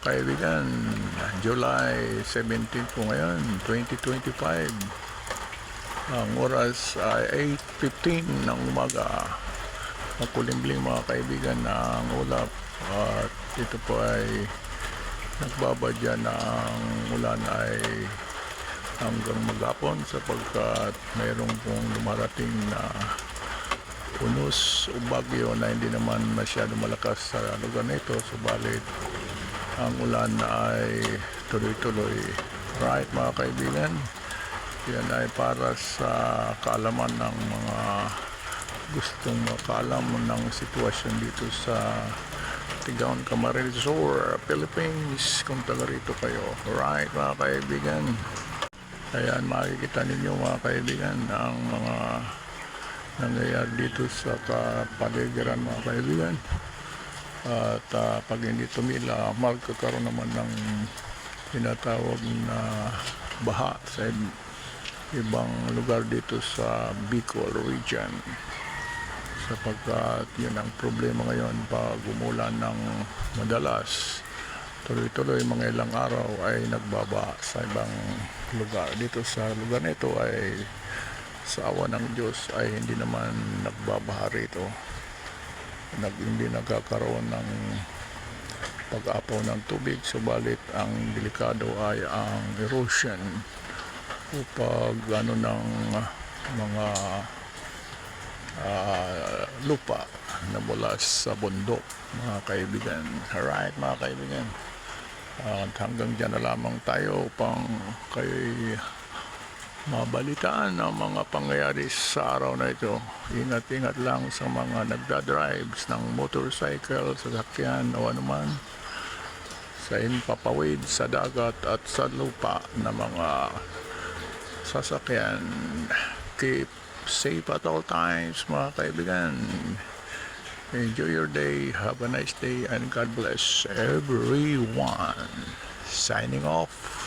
kaibigan, July 17 po ngayon, 2025. Ang oras ay 8:15 ng umaga. Makulimlim mga kaibigan ng ulap at ito po ay nagbabadya ng ulan ay hanggang maghapon sapagkat mayroong pong dumarating na unos o bagyo na hindi naman masyado malakas sa lugar nito, subalit ang ulan ay tuloy-tuloy. Right mga kaibigan, yan ay para sa kaalaman ng mga gustong makaalam ng sitwasyon dito sa Tigaon, Camarines Sur, Philippines, kung taga rito kayo. Right mga kaibigan, ayan makikita ninyo mga kaibigan ang mga nangyayari dito sa kapaligiran mga kaibigan. At pag hindi tumila, magkakaroon naman ng tinatawag na baha sa ibang lugar dito sa Bicol region, sapagkat yun ang problema ngayon. Pag umulan ng madalas, tuloy-tuloy mga ilang araw ay nagbaba sa ibang lugar. Dito sa lugar nito ay sa awa ng Diyos ay hindi naman nagbabaha rito. Hindi nagkakaroon ng pag-apaw ng tubig, subalit ang delikado ay ang erosion o pag ng mga lupa na mula sa bundok mga kaibigan. Alright mga kaibigan, at hanggang dyan na lamang tayo upang kayo'y mabalitaan ang mga pangyayari sa araw na ito. Ingat-ingat lang sa mga nagdadrives ng motorcycle, sasakyan o anuman sa papawid sa dagat at sa lupa na mga sasakyan. Keep safe at all times mga kaibigan. Enjoy your day, have a nice day, and God bless everyone. Signing off.